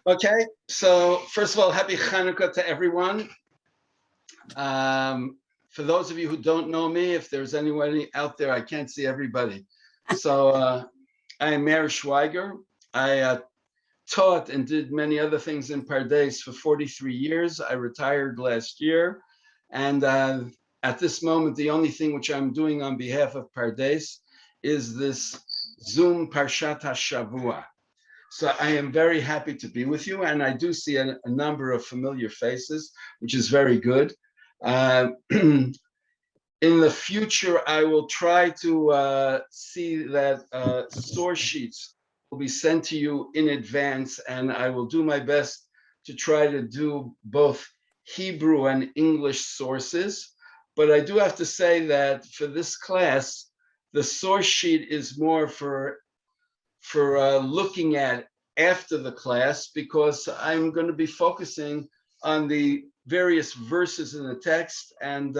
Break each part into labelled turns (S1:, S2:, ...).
S1: Okay, so first of all, happy Hanukkah to everyone. For those of you who don't know me, if there's anyone out there, I can't see everybody. So I am Meir Schweiger. I taught and did many other things in Pardes for 43 years. I retired last year. And at this moment, the only thing which I'm doing on behalf of Pardes is this Zoom Parshat HaShavua. So I am very happy to be with you, and I do see a number of familiar faces, which is very good. In the future, I will try to see that source sheets will be sent to you in advance, and I will do my best to try to do both Hebrew and English sources. But I do have to say that for this class, the source sheet is more for looking at after the class, because I'm going to be focusing on the various verses in the text, and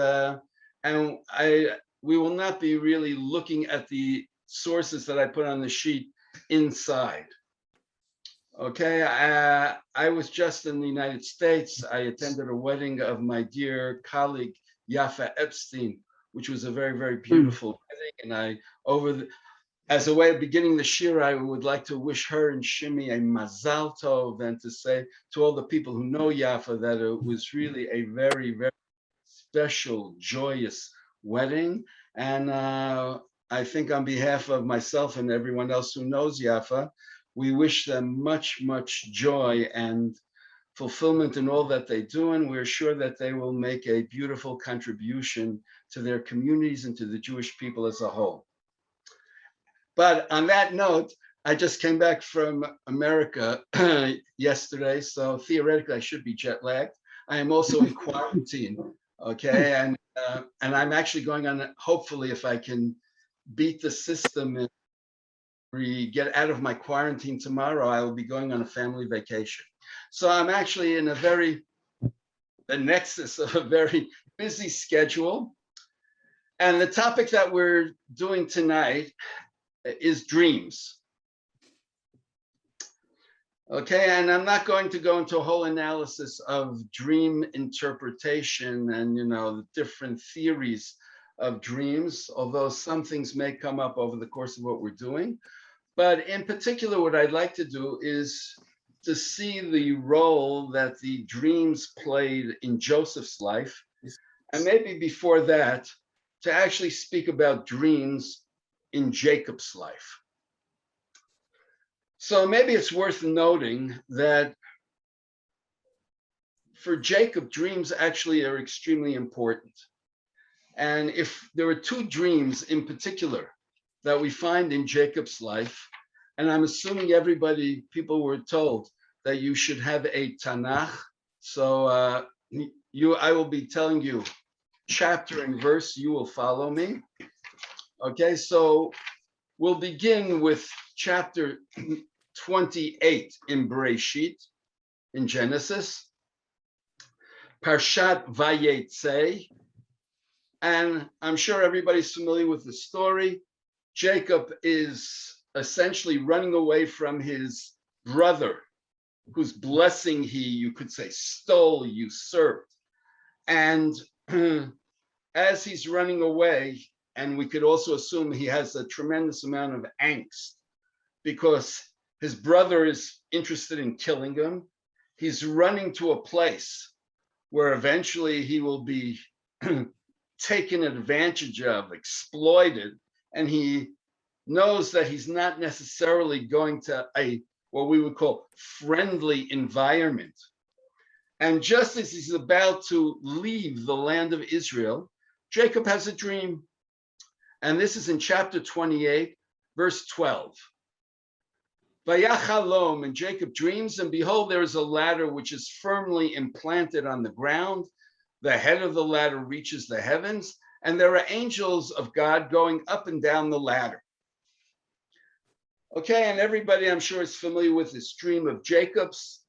S1: we will not be really looking at the sources that I put on the sheet inside. Okay, I was just in the United States. I attended a wedding of my dear colleague Yafa Epstein, which was a very, very beautiful wedding, and as a way of beginning the shir, I would like to wish her and Shimi a mazal tov, and to say to all the people who know Yafa that it was really a very, very special, joyous wedding. And I think on behalf of myself and everyone else who knows Yafa, we wish them much, much joy and fulfillment in all that they do, and we're sure that they will make a beautiful contribution to their communities and to the Jewish people as a whole. But on that note, I just came back from America yesterday, so theoretically I should be jet lagged. I am also in quarantine, okay, and I'm actually going on. Hopefully, if I can beat the system and get out of my quarantine tomorrow, I will be going on a family vacation. So I'm actually in the nexus of a very busy schedule. And the topic that we're doing tonight is dreams. Okay, and I'm not going to go into a whole analysis of dream interpretation and the different theories of dreams, although some things may come up over the course of what we're doing. But in particular, what I'd like to do is to see the role that the dreams played in Joseph's life, and maybe before that, to actually speak about dreams in Jacob's life. So maybe it's worth noting that for Jacob, dreams actually are extremely important. And if there are two dreams in particular that we find in Jacob's life, and I'm assuming people were told that you should have a Tanakh. So I will be telling you chapter and verse, you will follow me. Okay, so we'll begin with chapter 28 in Bereshit, in Genesis, Parashat Vayetze, and I'm sure everybody's familiar with the story. Jacob is essentially running away from his brother, whose blessing you could say, stole, usurped. And as he's running away, and we could also assume he has a tremendous amount of angst because his brother is interested in killing him. He's running to a place where eventually he will be taken advantage of, exploited, and he knows that he's not necessarily going to what we would call friendly environment. And just as he's about to leave the land of Israel, Jacob has a dream. And this is in chapter 28, verse 12. Vayachalom, and Jacob dreams, and behold, there is a ladder which is firmly implanted on the ground. The head of the ladder reaches the heavens, and there are angels of God going up and down the ladder. Okay, and everybody I'm sure is familiar with this dream of Jacob's.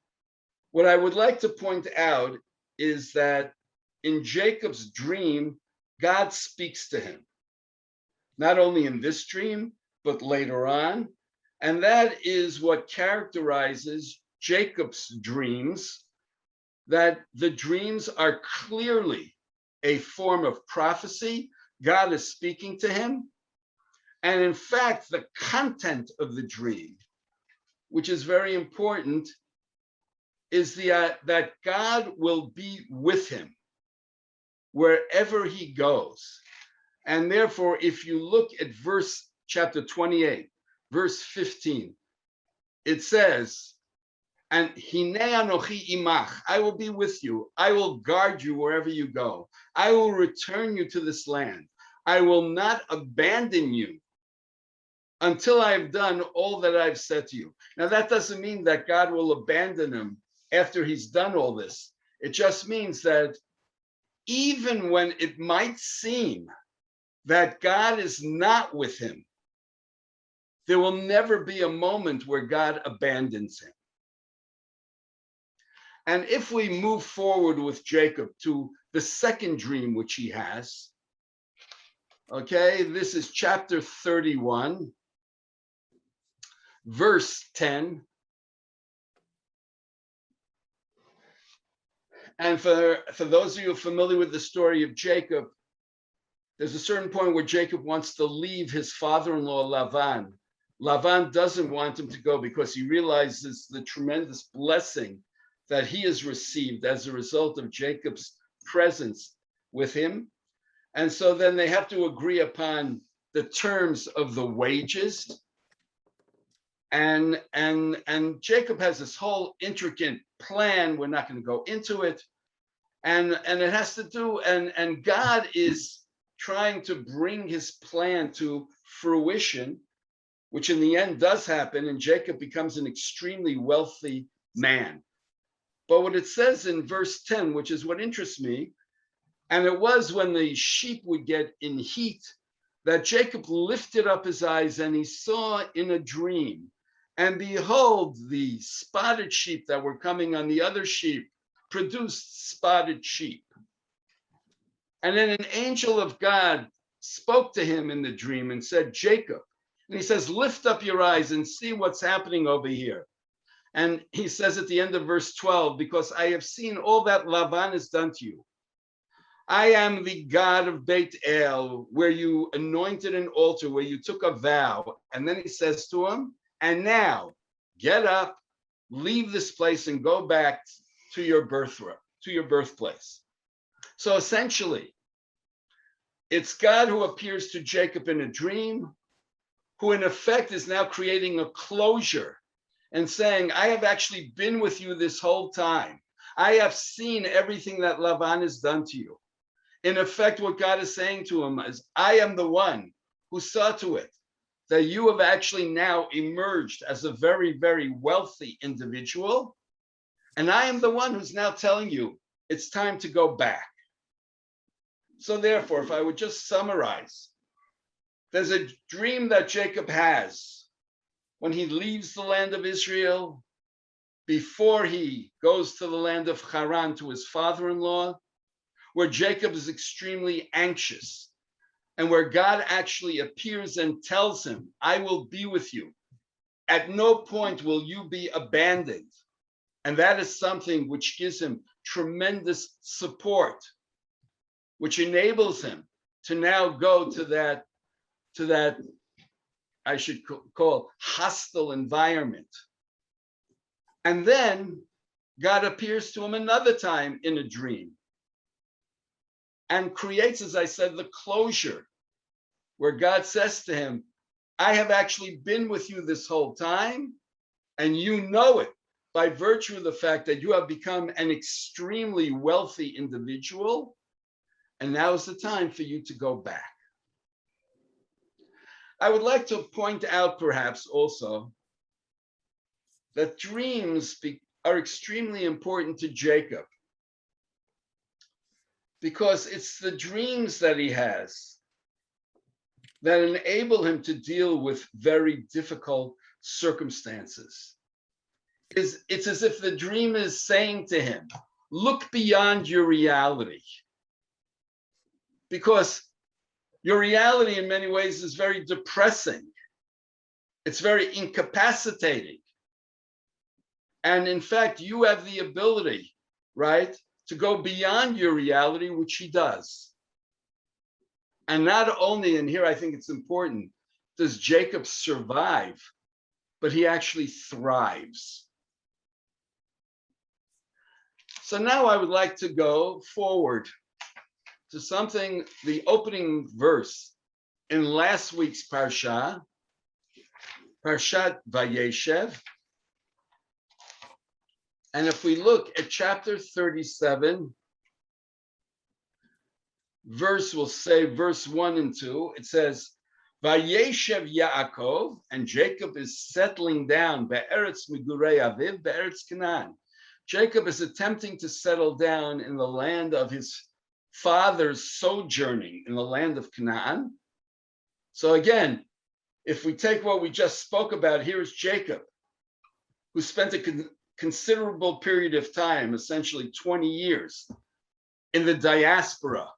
S1: What I would like to point out is that in Jacob's dream, God speaks to him, not only in this dream, but later on. And that is what characterizes Jacob's dreams, that the dreams are clearly a form of prophecy. God is speaking to him. And in fact, the content of the dream, which is very important, is that God will be with him wherever he goes. And therefore, if you look at chapter 28, verse 15, it says, and Hine anochi imach, I will be with you. I will guard you wherever you go. I will return you to this land. I will not abandon you until I have done all that I've said to you. Now, that doesn't mean that God will abandon him after he's done all this. It just means that even when it might seem that God is not with him, there will never be a moment where God abandons him. And if we move forward with Jacob to the second dream which he has, okay, this is chapter 31, verse 10. And for those of you familiar with the story of Jacob, there's a certain point where Jacob wants to leave his father-in-law Lavan. Lavan doesn't want him to go because he realizes the tremendous blessing that he has received as a result of Jacob's presence with him. And so then they have to agree upon the terms of the wages. And Jacob has this whole intricate plan. We're not going to go into it. And it has to do, and God is trying to bring his plan to fruition, which in the end does happen, and Jacob becomes an extremely wealthy man. But what it says in verse 10, which is what interests me, and it was when the sheep would get in heat, that Jacob lifted up his eyes and he saw in a dream, and behold, the spotted sheep that were coming on the other sheep produced spotted sheep. And then an angel of God spoke to him in the dream and said, Jacob. And he says, lift up your eyes and see what's happening over here. And he says at the end of verse 12, because I have seen all that Lavan has done to you. I am the God of Beit El, where you anointed an altar, where you took a vow. And then he says to him, and now get up, leave this place and go back to your birthplace. So essentially, it's God who appears to Jacob in a dream, who in effect is now creating a closure and saying, I have actually been with you this whole time. I have seen everything that Lavan has done to you. In effect, what God is saying to him is, I am the one who saw to it that you have actually now emerged as a very, very wealthy individual. And I am the one who's now telling you it's time to go back. So therefore, if I would just summarize, there's a dream that Jacob has when he leaves the land of Israel, before he goes to the land of Haran to his father-in-law, where Jacob is extremely anxious, and where God actually appears and tells him, I will be with you. At no point will you be abandoned. And that is something which gives him tremendous support, which enables him to now go to that I should call hostile environment. And then God appears to him another time in a dream and creates, as I said, the closure where God says to him, I have actually been with you this whole time, and you know it by virtue of the fact that you have become an extremely wealthy individual, and now is the time for you to go back. I would like to point out perhaps also that dreams are extremely important to Jacob, because it's the dreams that he has that enable him to deal with very difficult circumstances. It's as if the dream is saying to him, look beyond your reality, because your reality in many ways is very depressing. It's very incapacitating. And in fact, you have the ability, right, to go beyond your reality, which he does. And not only, and here I think it's important, does Jacob survive, but he actually thrives. So now I would like to go forward to something, the opening verse in last week's parsha, Parashat Vayeshev. And if we look at chapter 37, we'll say verse 1 and 2, it says, Vayeshev Yaakov, and Jacob is settling down, Be'eretz Migurei Aviv, Be'eretz Canaan. Jacob is attempting to settle down in the land of his father's sojourning, in the land of Canaan. So again, if we take what we just spoke about, here is Jacob, who spent a considerable period of time, essentially 20 years, in the diaspora,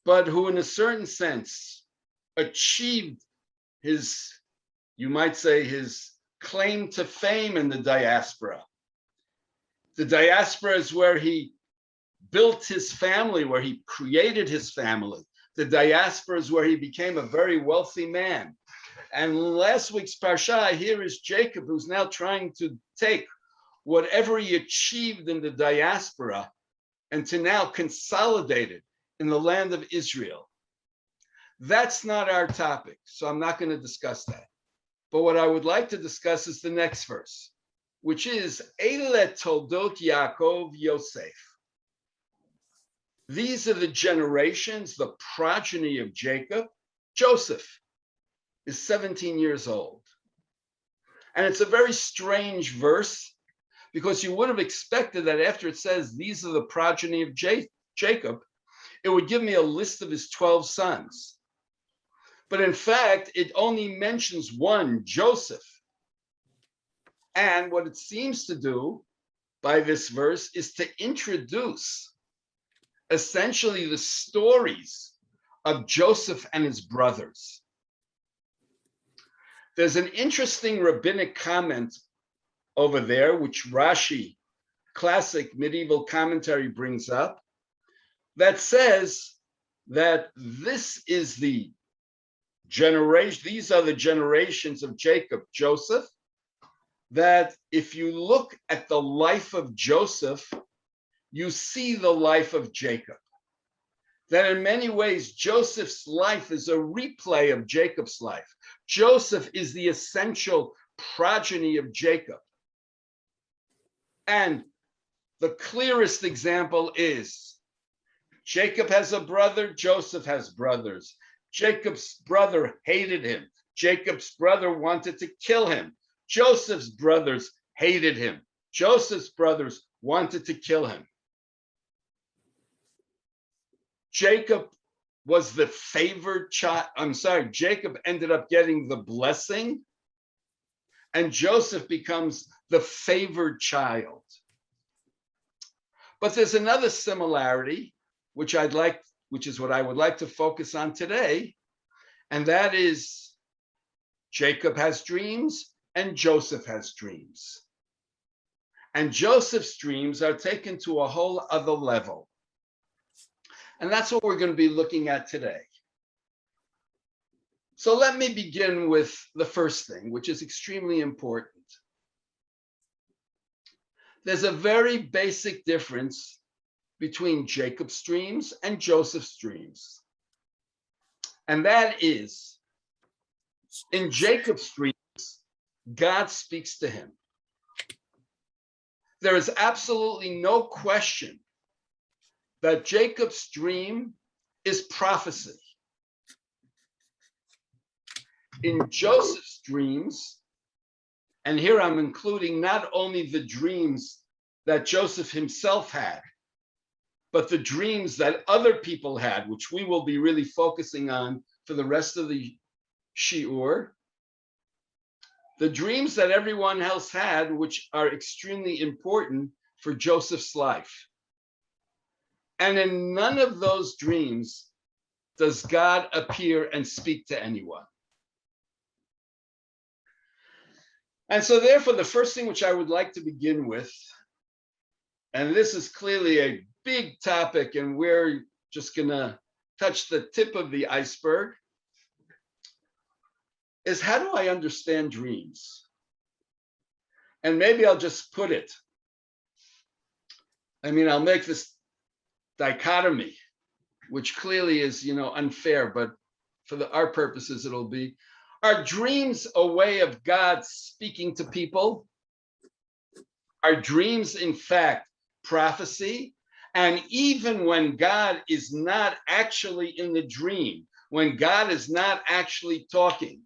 S1: but who in a certain sense achieved his, you might say, his claim to fame in the diaspora. The diaspora is where he built his family, where he created his family. The diaspora is where he became a very wealthy man. And last week's parsha, here is Jacob, who's now trying to take whatever he achieved in the diaspora and to now consolidate it in the land of Israel. That's not our topic, so I'm not going to discuss that. But what I would like to discuss is the next verse, which is Eile Toldot Yaakov Yosef. These are the generations, the progeny of Jacob. Joseph is 17 years old. And it's a very strange verse because you would have expected that after it says these are the progeny of Jacob, it would give me a list of his 12 sons. But in fact, it only mentions one, Joseph. And what it seems to do by this verse is to introduce essentially the stories of Joseph and his brothers. There's an interesting rabbinic comment over there, which Rashi, classic medieval commentary, brings up, that says that this is the generation, these are the generations of Jacob, Joseph, that if you look at the life of Joseph, you see the life of Jacob. That in many ways, Joseph's life is a replay of Jacob's life. Joseph is the essential progeny of Jacob. And the clearest example is Jacob has a brother, Joseph has brothers. Jacob's brother hated him. Jacob's brother wanted to kill him. Joseph's brothers hated him. Joseph's brothers wanted to kill him. Jacob was the favored child. Jacob ended up getting the blessing, and Joseph becomes the favored child. But there's another similarity, which is what I would like to focus on today, and that is Jacob has dreams and Joseph has dreams. And Joseph's dreams are taken to a whole other level. And that's what we're going to be looking at today. So let me begin with the first thing, which is extremely important. There's a very basic difference between Jacob's dreams and Joseph's dreams. And that is, in Jacob's dreams, God speaks to him. There is absolutely no question that Jacob's dream is prophecy. In Joseph's dreams, and here I'm including not only the dreams that Joseph himself had, but the dreams that other people had, which we will be really focusing on for the rest of the shiur, the dreams that everyone else had, which are extremely important for Joseph's life. And in none of those dreams does God appear and speak to anyone. And so therefore, the first thing which I would like to begin with, and this is clearly a big topic, and we're just going to touch the tip of the iceberg, is how do I understand dreams? And maybe I'll just put it. I'll make this dichotomy, which clearly is, unfair, but for our purposes, it'll be, are dreams a way of God speaking to people? Are dreams, in fact, prophecy? And even when God is not actually in the dream, when God is not actually talking,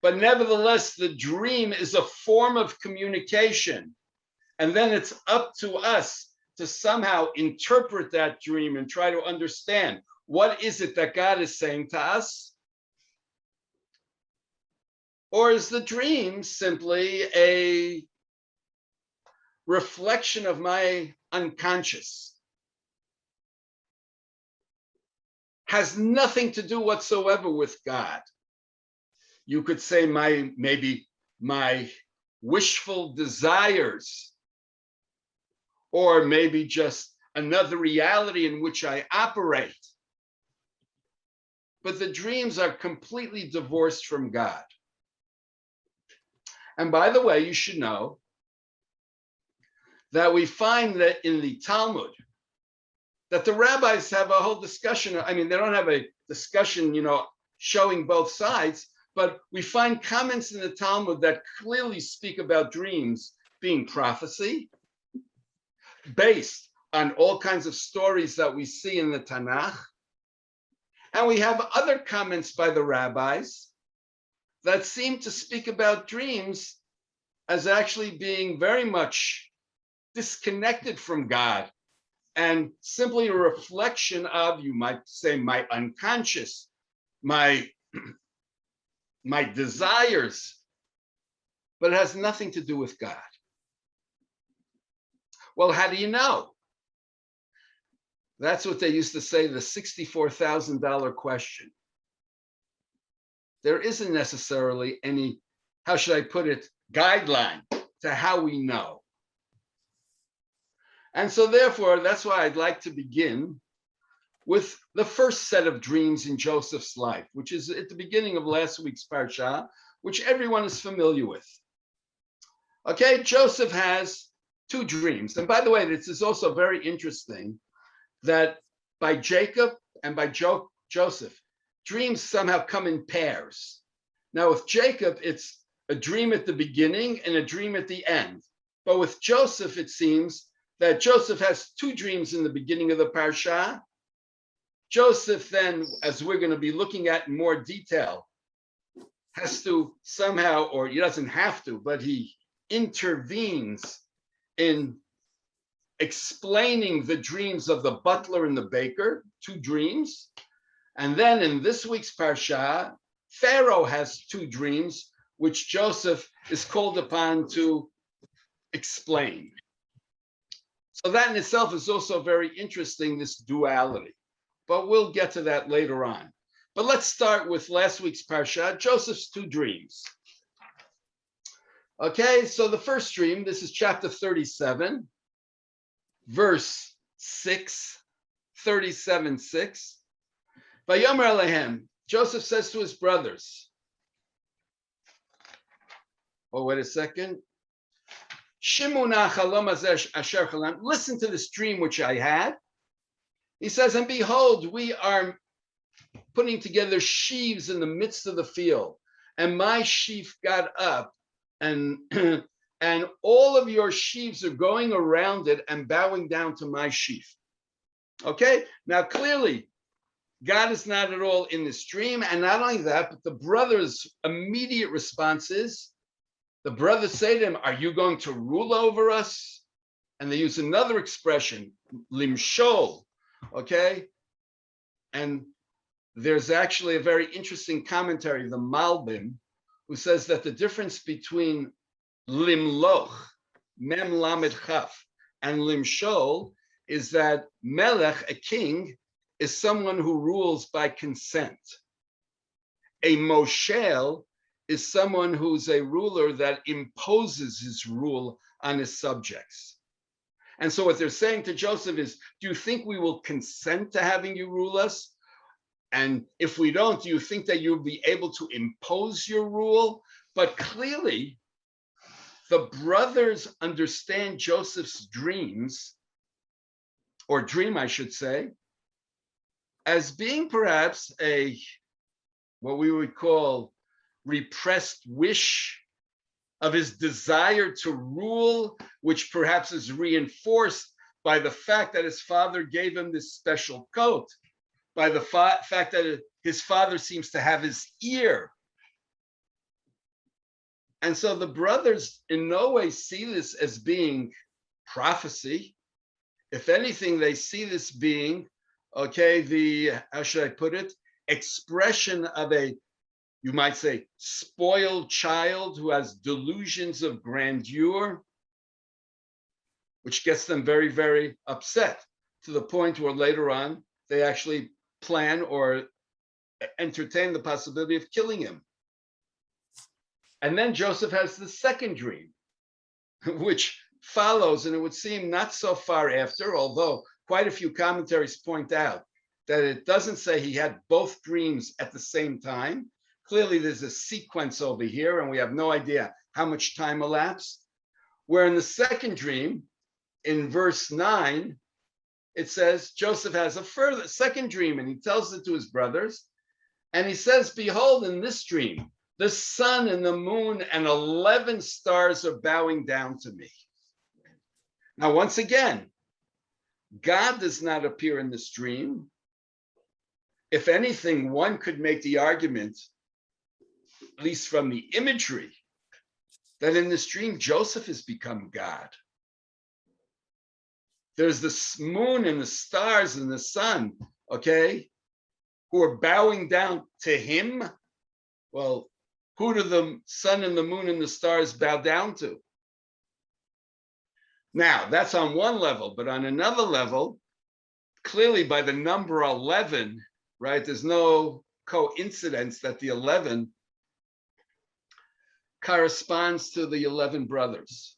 S1: but nevertheless, the dream is a form of communication. And then it's up to us to somehow interpret that dream and try to understand what is it that God is saying to us? Or is the dream simply a reflection of my unconscious? Has nothing to do whatsoever with God. You could say maybe my wishful desires, or maybe just another reality in which I operate. But the dreams are completely divorced from God. And by the way, you should know that we find that in the Talmud, that the rabbis have a whole discussion. They don't have a discussion, showing both sides, but we find comments in the Talmud that clearly speak about dreams being prophecy, based on all kinds of stories that we see in the Tanakh. And we have other comments by the rabbis that seem to speak about dreams as actually being very much disconnected from God and simply a reflection of, you might say, my unconscious, my desires, but it has nothing to do with God. Well, how do you know? That's what they used to say, the $64,000 question. There isn't necessarily any, how should I put it, guideline to how we know. And so therefore, that's why I'd like to begin with the first set of dreams in Joseph's life, which is at the beginning of last week's parsha, which everyone is familiar with. Okay, Joseph has two dreams. And by the way, this is also very interesting that by Jacob and by Joseph, dreams somehow come in pairs. Now with Jacob, it's a dream at the beginning and a dream at the end. But with Joseph, it seems that Joseph has two dreams in the beginning of the parsha. Joseph then, as we're going to be looking at in more detail, has to somehow, or he doesn't have to, but he intervenes in explaining the dreams of the butler and the baker, two dreams. And then in this week's parsha, Pharaoh has two dreams, which Joseph is called upon to explain. So that in itself is also very interesting, this duality. But we'll get to that later on. But let's start with last week's parsha, Joseph's two dreams. Okay, so the first dream, this is chapter 37, verse 6, 37:6. Vayomer Alehem, Joseph says to his brothers, oh, wait a second. Shimuna chalom asher chalam, listen to this dream which I had. He says, and behold, we are putting together sheaves in the midst of the field, and my sheaf got up, and and all of your sheaves are going around it and bowing down to my sheaf. Okay, now clearly, God is not at all in this dream, and not only that, but the brothers' immediate response is, the brothers say to him, are you going to rule over us? And they use another expression, limshol, okay? And there's actually a very interesting commentary, the Malbim, who says that the difference between limloch, mem lamed chaf, and limshol is that melech, a king, is someone who rules by consent. A moshel is someone who's a ruler that imposes his rule on his subjects. And so what they're saying to Joseph is, do you think we will consent to having you rule us? And if we don't, do you think that you'll be able to impose your rule? But clearly, the brothers understand Joseph's dreams, or dream, I should say, as being perhaps what we would call repressed wish of his desire to rule, which perhaps is reinforced by the fact that his father gave him this special coat, by the fact that his father seems to have his ear. And so the brothers in no way see this as being prophecy. If anything, they see this being, how should I put it? Expression of you might say, spoiled child who has delusions of grandeur, which gets them very, very upset, to the point where later on they actually plan or entertain the possibility of killing him. And then Joseph has the second dream, which follows, and it would seem not so far after, although quite a few commentaries point out that it doesn't say he had both dreams at the same time. Clearly, there's a sequence over here, and we have no idea how much time elapsed. Where in the second dream, in verse 9, it says Joseph has a second dream, and he tells it to his brothers. And he says, behold, in this dream, the sun and the moon and 11 stars are bowing down to me. Now, once again, God does not appear in this dream. If anything, one could make the argument, at least from the imagery, that in this dream, Joseph has become God. There's the moon and the stars and the sun, who are bowing down to him. Well, who do the sun and the moon and the stars bow down to? Now, that's on one level, but on another level, clearly by the number 11, right, there's no coincidence that the 11 corresponds to the 11 brothers.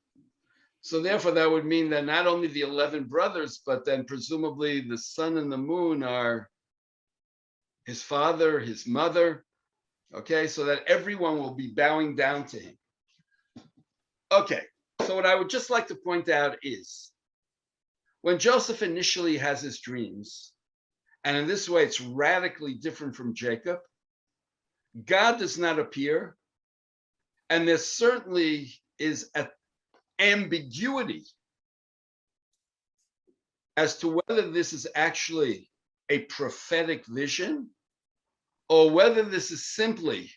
S1: So therefore, that would mean that not only the 11 brothers, but then presumably the sun and the moon are his father, his mother, so that everyone will be bowing down to him. So what I would just like to point out is, when Joseph initially has his dreams, and in this way it's radically different from Jacob, God does not appear, and there certainly is an ambiguity as to whether this is actually a prophetic vision or whether this is simply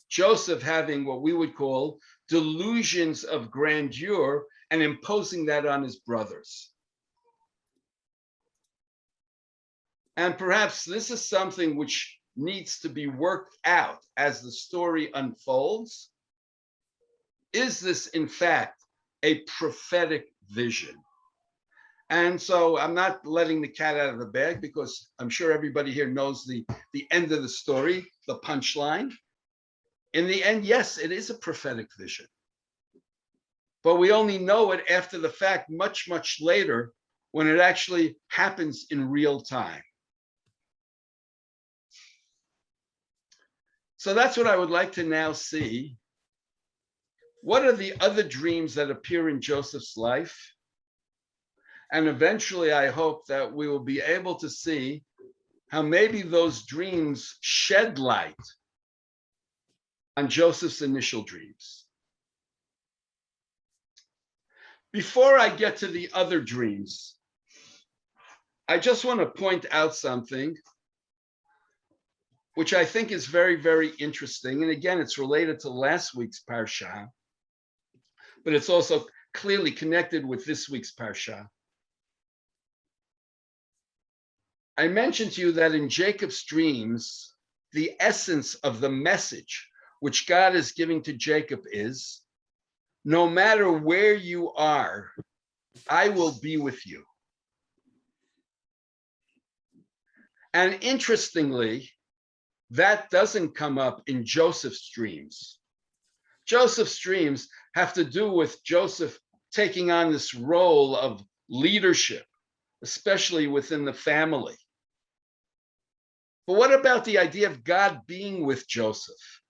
S1: Joseph having what we would call delusions of grandeur and imposing that on his brothers. And perhaps this is something which needs to be worked out as the story unfolds. Is this, in fact, a prophetic vision? And so I'm not letting the cat out of the bag, because I'm sure everybody here knows the end of the story, the punchline. In the end, yes, it is a prophetic vision. But we only know it after the fact, much, much later, when it actually happens in real time. So that's what I would like to now see. What are the other dreams that appear in Joseph's life? And eventually, I hope that we will be able to see how maybe those dreams shed light on Joseph's initial dreams. Before I get to the other dreams, I just want to point out something which I think is very, very interesting. And again, it's related to last week's parsha, but it's also clearly connected with this week's parsha. I mentioned to you that in Jacob's dreams, the essence of the message which God is giving to Jacob is, no matter where you are, I will be with you. And interestingly, that doesn't come up in Joseph's dreams. Joseph's dreams have to do with Joseph taking on this role of leadership, especially within the family. But what about the idea of God being with Joseph?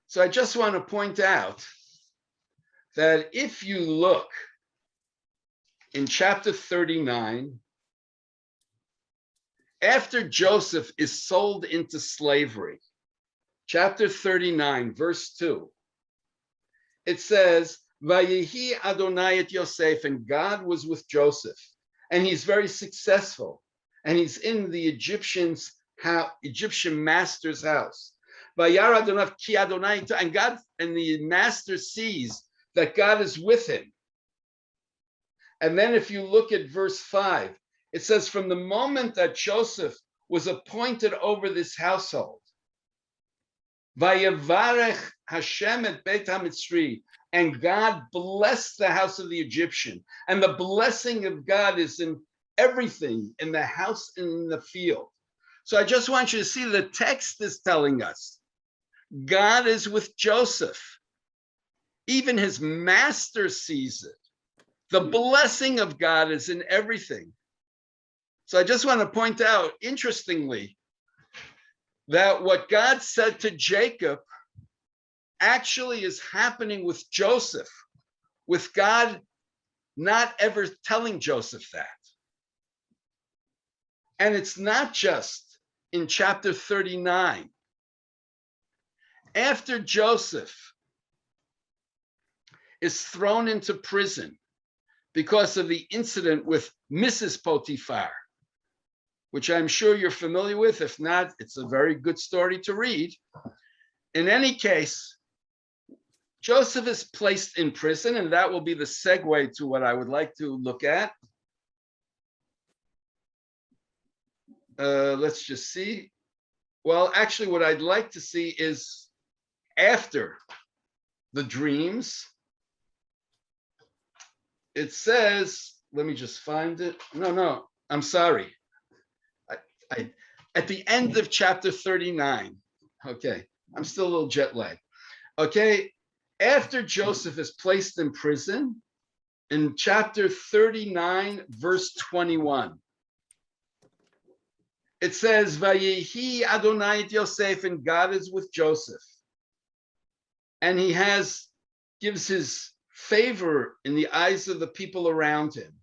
S1: So I just want to point out that if you look in chapter 39, after Joseph is sold into slavery, chapter 39, verse 2, it says, Vayehi Adonai et Yosef, and God was with Joseph, and he's very successful, and he's in the Egyptian master's house. Vayar Adonai ki Adonai, and God, and the master sees that God is with him. And then if you look at verse 5, it says, from the moment that Joseph was appointed over this household, Vayevarech Hashem et Beit HaMitzri, and God blessed the house of the Egyptian. And the blessing of God is in everything, in the house and in the field. So I just want you to see the text is telling us God is with Joseph. Even his master sees it. The blessing of God is in everything. So I just want to point out, interestingly, that what God said to Jacob actually is happening with Joseph, with God not ever telling Joseph that. And it's not just in chapter 39. After Joseph is thrown into prison because of the incident with Mrs. Potiphar, which I'm sure you're familiar with. If not, it's a very good story to read. In any case, Joseph is placed in prison, and that will be the segue to what I would like to look at. Let's just see. Well, actually, what I'd like to see is after the dreams. It says, let me just find it. No, I'm sorry. At the end of chapter 39. Okay, I'm still a little jet lagged. Okay, after Joseph is placed in prison, in chapter 39, verse 21, it says, Vayehi Adonai et Yosef, and God is with Joseph. And he gives his favor in the eyes of the people around him,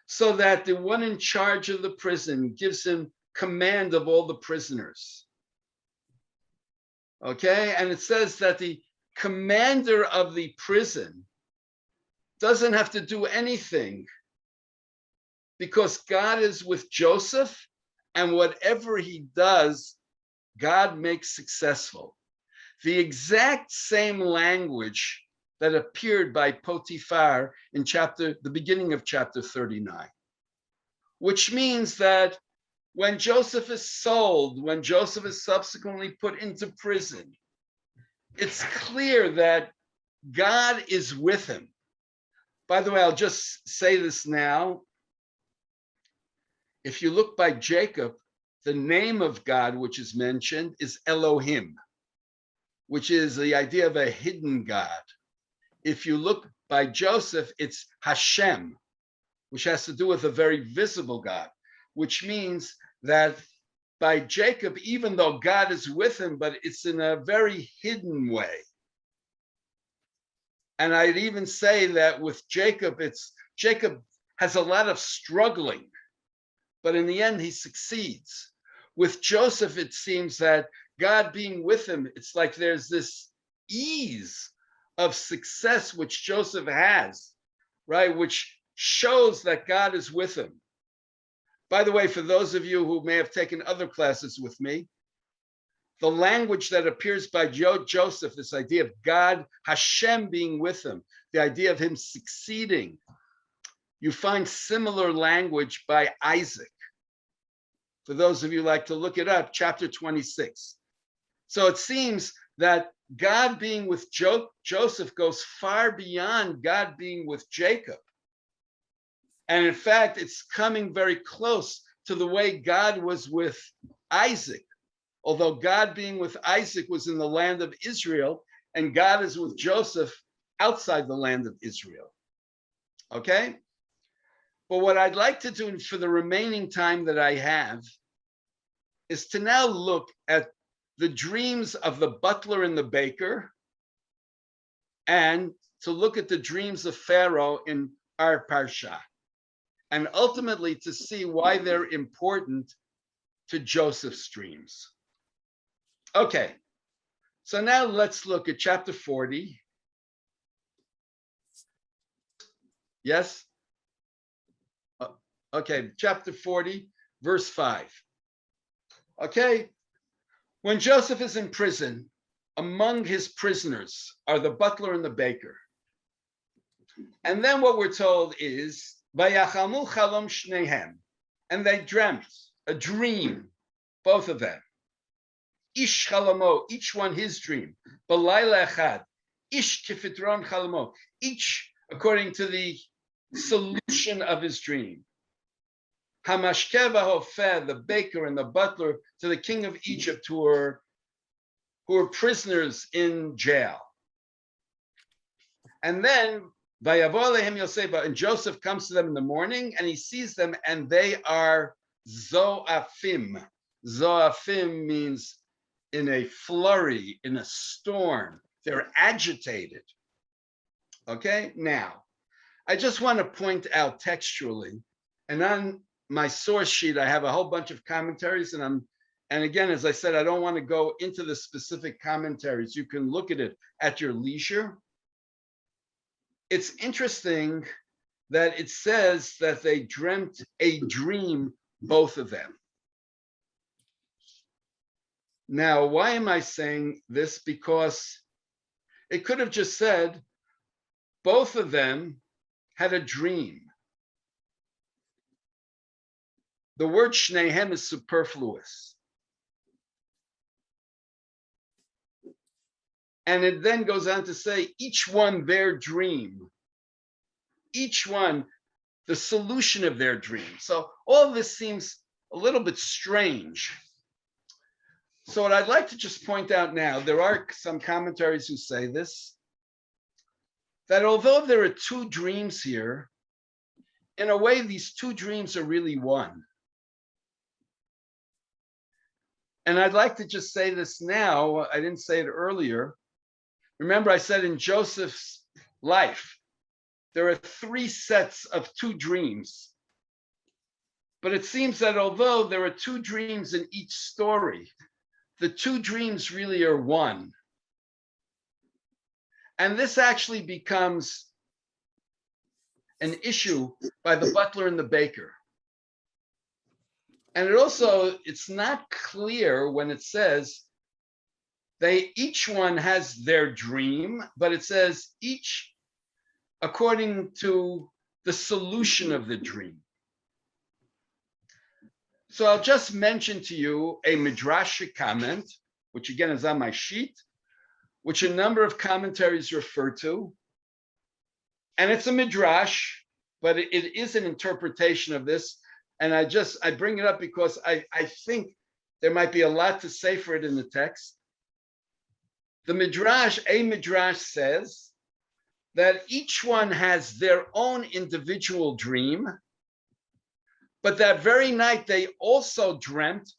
S1: so that the one in charge of the prison gives him command of all the prisoners. Okay, and it says that the commander of the prison doesn't have to do anything because God is with Joseph, and whatever he does, God makes successful. The exact same language that appeared by Potiphar in the beginning of chapter 39, which means that when Joseph is sold, when Joseph is subsequently put into prison, it's clear that God is with him. By the way, I'll just say this now. If you look by Jacob, the name of God which is mentioned is Elohim, which is the idea of a hidden God. If you look by Joseph, it's Hashem, which has to do with a very visible God, which means that by Jacob, even though God is with him, but it's in a very hidden way. And I'd even say that with Jacob, Jacob has a lot of struggling, but in the end, he succeeds. With Joseph, it seems that God being with him, it's like there's this ease of success which Joseph has, right? Which shows that God is with him. By the way, for those of you who may have taken other classes with me, the language that appears by Joseph, this idea of God, Hashem being with him, the idea of him succeeding, you find similar language by Isaac. For those of you who like to look it up, chapter 26. So it seems that God being with Joseph goes far beyond God being with Jacob. And in fact, it's coming very close to the way God was with Isaac, although God being with Isaac was in the land of Israel, and God is with Joseph outside the land of Israel. Okay? But what I'd like to do for the remaining time that I have is to now look at the dreams of the butler and the baker, and to look at the dreams of Pharaoh in our parsha, and ultimately to see why they're important to Joseph's dreams. Okay, so now let's look at chapter 40. Yes? Okay, chapter 40, verse 5. Okay, when Joseph is in prison, among his prisoners are the butler and the baker. And then what we're told is, Vayachamu chalom shnehem, and they dreamt a dream, both of them. Ish chalamo, each one his dream. Balayla echad, ish kifitron chalamo, each according to the solution of his dream. Hamashkeh v'hofeh, the baker and the butler, to the king of Egypt who were prisoners in jail. And then Vayavo lehem Yosef, and Joseph comes to them in the morning and he sees them and they are zoafim. Zoafim means in a flurry, in a storm. They're agitated. Okay, now I just want to point out textually, and on my source sheet I have a whole bunch of commentaries, and again, as I said, I don't want to go into the specific commentaries. You can look at it at your leisure. It's interesting that it says that they dreamt a dream, both of them. Now, why am I saying this? Because it could have just said both of them had a dream. The word shnehem is superfluous. And it then goes on to say, each one their dream. Each one the solution of their dream. So all this seems a little bit strange. So what I'd like to just point out now, there are some commentaries who say this, that although there are two dreams here, in a way, these two dreams are really one. And I'd like to just say this now. I didn't say it earlier. Remember, I said in Joseph's life, there are three sets of two dreams. But it seems that although there are two dreams in each story, the two dreams really are one. And this actually becomes an issue by the butler and the baker. And it's not clear when it says each one has their dream, but it says each according to the solution of the dream. So I'll just mention to you a midrashic comment, which again is on my sheet, which a number of commentaries refer to. And it's a midrash, but it is an interpretation of this. And I bring it up because I think there might be a lot to say for it in the text. A midrash says that each one has their own individual dream, but that very night they also dreamt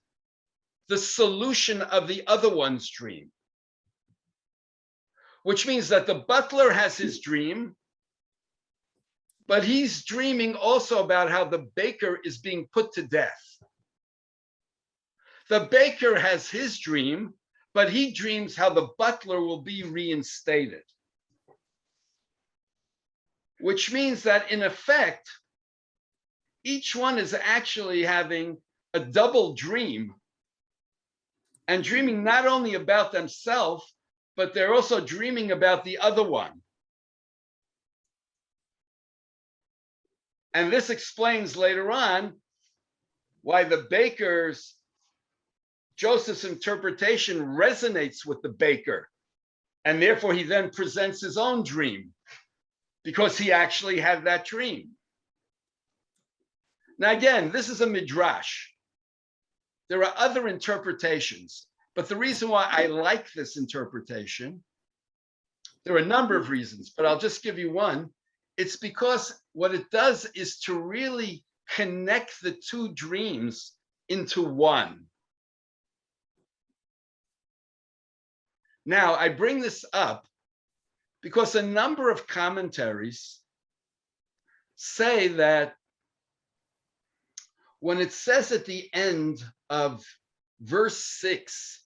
S1: the solution of the other one's dream, which means that the butler has his dream, but he's dreaming also about how the baker is being put to death. The baker has his dream, but he dreams how the butler will be reinstated. Which means that in effect, each one is actually having a double dream and dreaming not only about themselves, but they're also dreaming about the other one. And this explains later on why Joseph's interpretation resonates with the baker. And therefore he then presents his own dream because he actually had that dream. Now again, this is a midrash. There are other interpretations. But the reason why I like this interpretation, there are a number of reasons, but I'll just give you one. It's because what it does is to really connect the two dreams into one. Now, I bring this up because a number of commentaries say that when it says at the end of verse 6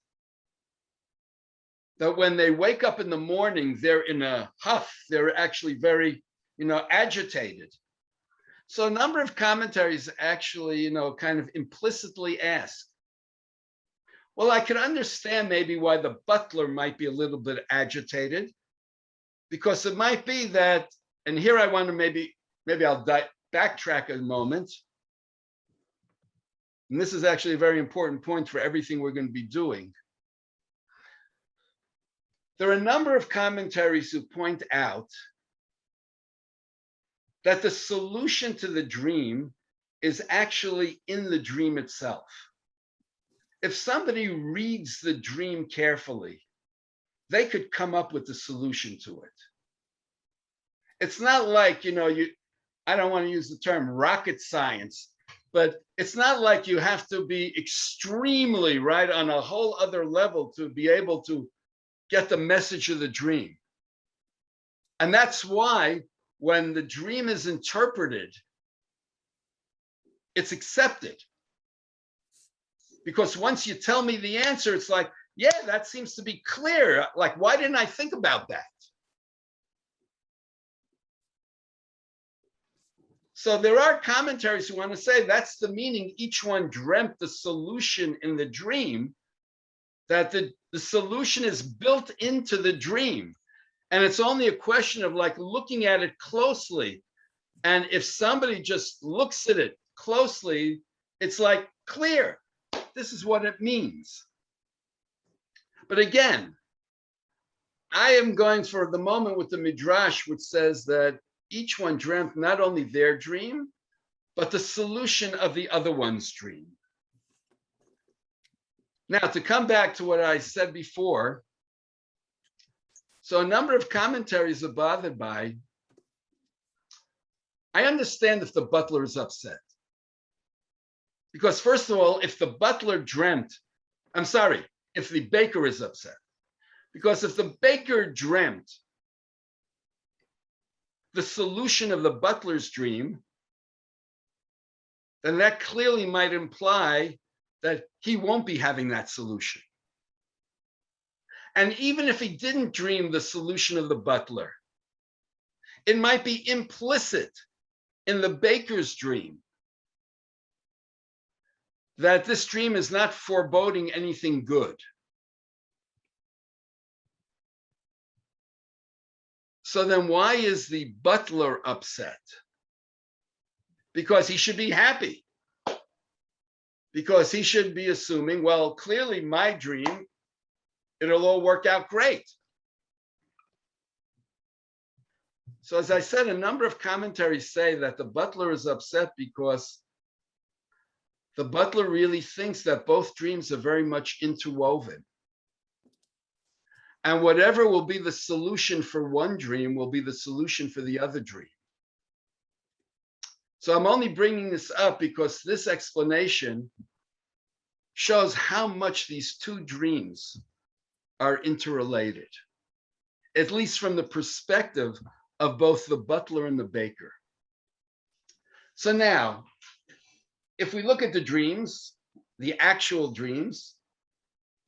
S1: that when they wake up in the morning, they're in a huff, they're actually very, agitated. So a number of commentaries actually, kind of implicitly ask, well, I can understand maybe why the butler might be a little bit agitated, because it might be that, and here I want to maybe I'll backtrack a moment. And this is actually a very important point for everything we're going to be doing. There are a number of commentaries who point out that the solution to the dream is actually in the dream itself. If somebody reads the dream carefully, they could come up with the solution to it. It's not like, I don't want to use the term rocket science, but it's not like you have to be extremely right on a whole other level to be able to get the message of the dream. And that's why when the dream is interpreted, it's accepted. Because once you tell me the answer, it's like, yeah, that seems to be clear. Like, why didn't I think about that? So there are commentaries who want to say that's the meaning. Each one dreamt the solution in the dream, that the solution is built into the dream. And it's only a question of like looking at it closely. And if somebody just looks at it closely, it's like clear. This is what it means. But again, I am going for the moment with the Midrash, which says that each one dreamt not only their dream, but the solution of the other one's dream. Now, to come back to what I said before, so a number of commentaries are bothered by, I understand if the butler is upset. Because first of all, if the butler dreamt, if the baker is upset. Because if the baker dreamt the solution of the butler's dream, then that clearly might imply that he won't be having that solution. And even if he didn't dream the solution of the butler, it might be implicit in the baker's dream that this dream is not foreboding anything good. So then why is the butler upset? Because he should be happy. Because he should be assuming, well, clearly my dream, it'll all work out great. So as I said, a number of commentaries say that the butler is upset because the butler really thinks that both dreams are very much interwoven. And whatever will be the solution for one dream will be the solution for the other dream. So I'm only bringing this up because this explanation shows how much these two dreams are interrelated, at least from the perspective of both the butler and the baker. So now, if we look at the dreams, the actual dreams,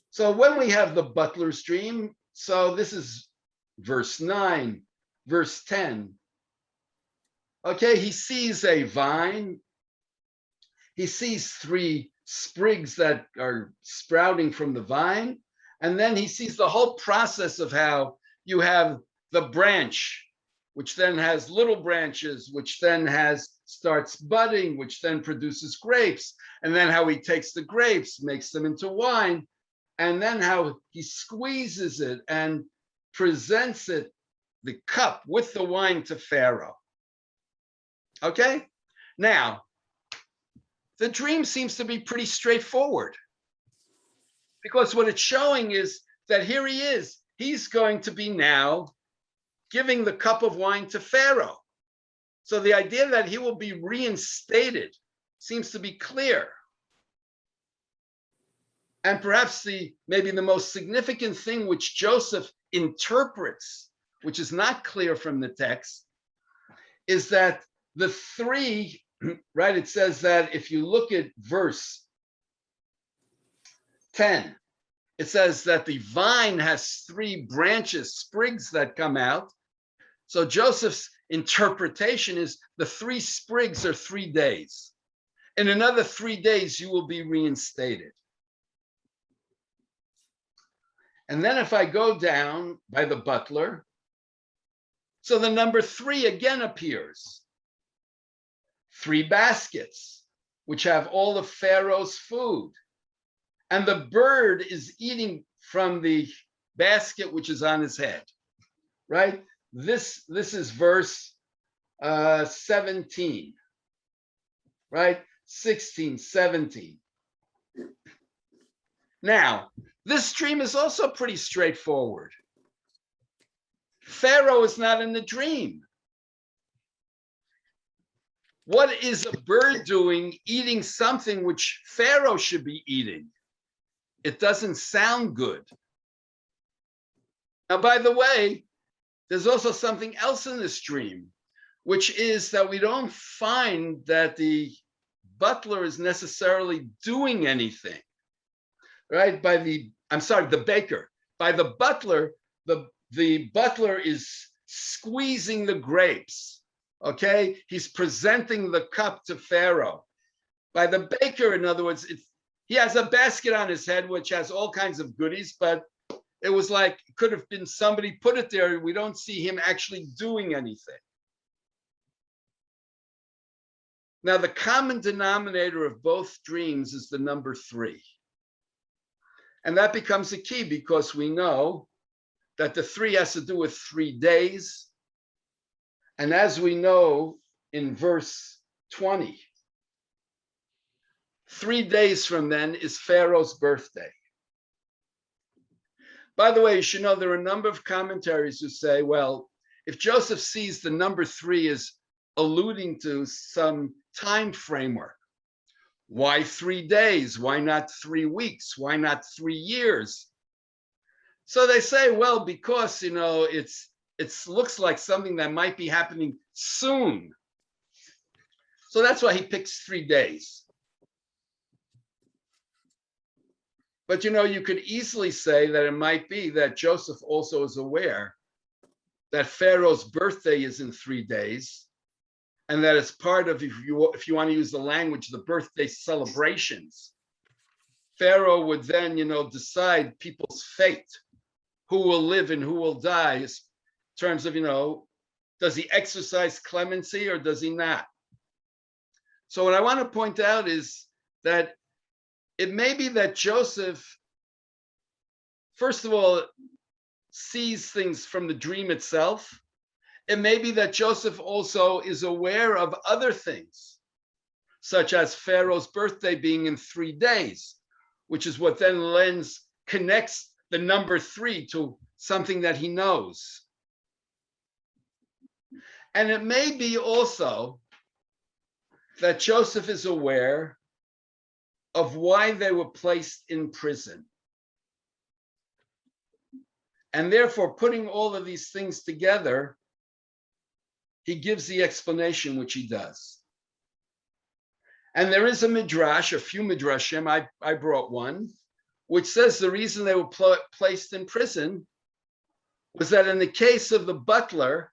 S1: so when we have the butler's dream, so this is verse 9, verse 10. Okay, he sees a vine. He sees 3 sprigs that are sprouting from the vine. And then he sees the whole process of how you have the branch, which then has little branches, which then starts budding, which then produces grapes. And then how he takes the grapes, makes them into wine. And then how he squeezes it and presents it, the cup with the wine, to Pharaoh. Okay? Now, the dream seems to be pretty straightforward. Because what it's showing is that here he is. He's going to be now giving the cup of wine to Pharaoh. So the idea that he will be reinstated seems to be clear. And perhaps maybe the most significant thing which Joseph interprets, which is not clear from the text, is that the three, right? It says that if you look at verse 10, it says that the vine has three branches, sprigs that come out. So Joseph's interpretation is the three sprigs are 3 days. In another 3 days, you will be reinstated. And then if I go down by the butler, so the number 3 again appears. 3 baskets, which have all of Pharaoh's food. And the bird is eating from the basket which is on his head, right? This is verse 17, right? 16, 17. Now, this dream is also pretty straightforward. Pharaoh is not in the dream. What is a bird doing eating something which Pharaoh should be eating? It doesn't sound good. Now, by the way, there's also something else in this dream, which is that we don't find that the butler is necessarily doing anything, right? The baker. By the butler, the butler is squeezing the grapes, okay? He's presenting the cup to Pharaoh. By the baker, in other words, he has a basket on his head, which has all kinds of goodies, but it was like, it could have been somebody put it there. We don't see him actually doing anything. Now, the common denominator of both dreams is the number 3. And that becomes a key because we know that the 3 has to do with 3 days. And as we know in verse 20, 3 days from then is Pharaoh's birthday. By the way, you should know there are a number of commentaries who say, well, if Joseph sees the number 3 as alluding to some time framework, why 3 days? Why not 3 weeks? Why not 3 years? So they say, well, because, it looks like something that might be happening soon. So that's why he picks 3 days. But, you could easily say that it might be that Joseph also is aware that Pharaoh's birthday is in 3 days, and that it's part of, if you want to use the language, the birthday celebrations. Pharaoh would then, decide people's fate, who will live and who will die, in terms of, does he exercise clemency or does he not? So what I want to point out is that it may be that Joseph, first of all, sees things from the dream itself. It may be that Joseph also is aware of other things, such as Pharaoh's birthday being in 3 days, which is what then connects the number 3 to something that he knows. And it may be also that Joseph is aware of why they were placed in prison. And therefore, putting all of these things together, he gives the explanation which he does. And there is a midrash, a few midrashim, I brought one, which says the reason they were placed in prison was that in the case of the butler,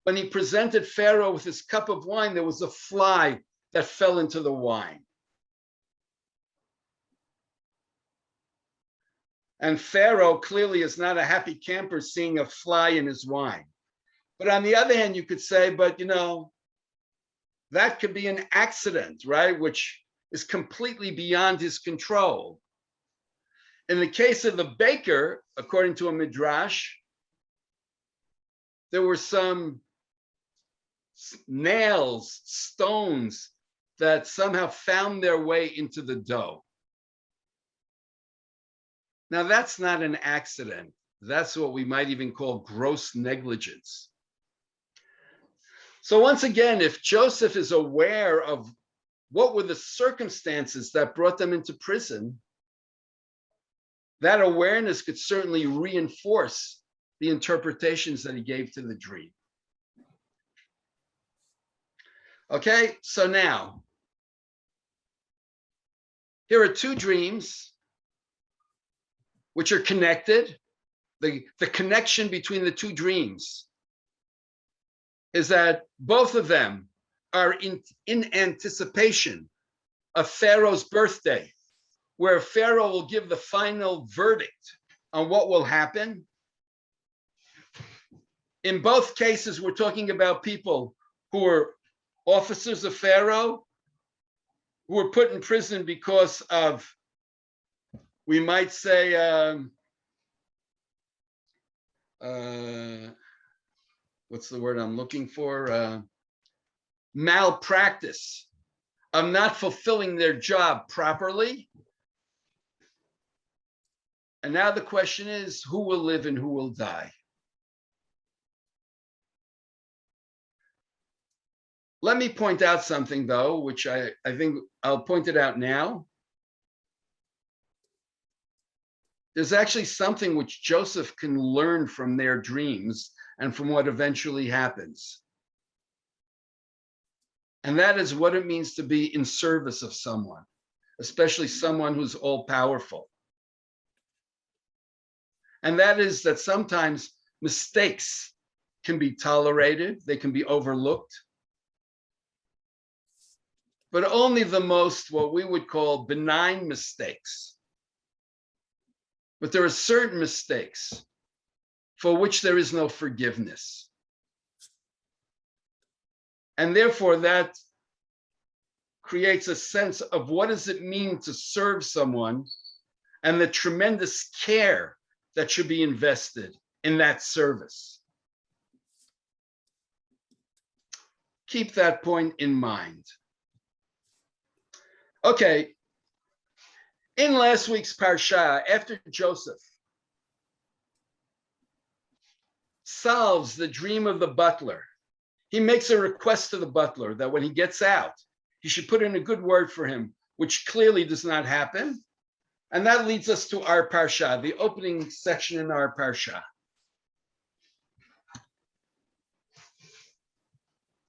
S1: when he presented Pharaoh with his cup of wine, there was a fly that fell into the wine. And Pharaoh clearly is not a happy camper seeing a fly in his wine. But on the other hand, you could say, but that could be an accident, right? Which is completely beyond his control. In the case of the baker, according to a midrash, there were some nails, stones that somehow found their way into the dough. Now, that's not an accident. That's what we might even call gross negligence. So once again, if Joseph is aware of what were the circumstances that brought them into prison, that awareness could certainly reinforce the interpretations that he gave to the dream. Okay, so now, here are two dreams which are connected. The connection between the two dreams is that both of them are in anticipation of Pharaoh's birthday, where Pharaoh will give the final verdict on what will happen. In both cases, we're talking about people who are officers of Pharaoh, who were put in prison because of, we might say, what's the word I'm looking for? Malpractice of not fulfilling their job properly. And now the question is, who will live and who will die? Let me point out something, though, which I think I'll point it out now. There's actually something which Joseph can learn from their dreams and from what eventually happens. And that is what it means to be in service of someone, especially someone who's all-powerful. And that is that sometimes mistakes can be tolerated, they can be overlooked, but only the most, what we would call benign mistakes. But there are certain mistakes for which there is no forgiveness. And therefore that creates a sense of what does it mean to serve someone and the tremendous care that should be invested in that service. Keep that point in mind. Okay, in last week's parsha, after Joseph solves the dream of the butler, he makes a request to the butler that when he gets out, he should put in a good word for him, which clearly does not happen. And that leads us to our parsha, the opening section in our parsha.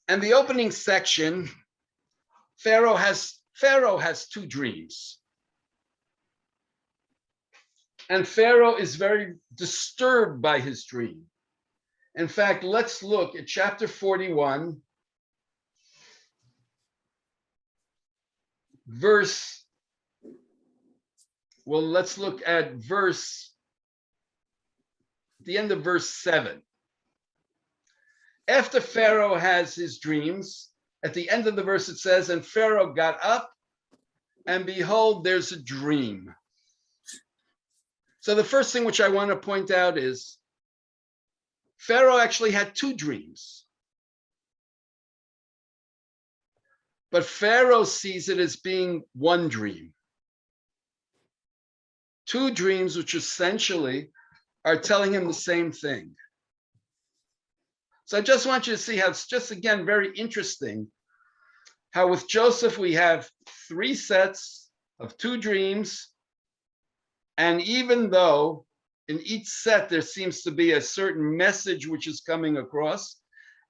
S1: And the opening section, Pharaoh has two dreams. And Pharaoh is very disturbed by his dream. In fact, let's look at chapter 41, let's look at the end of verse 7. After Pharaoh has his dreams, at the end of the verse it says, and Pharaoh got up, and behold, there's a dream. So the first thing which I want to point out is Pharaoh actually had two dreams. But Pharaoh sees it as being one dream. Two dreams which essentially are telling him the same thing. So I just want you to see how it's just, again, very interesting how with Joseph we have three sets of two dreams. And even though in each set there seems to be a certain message which is coming across,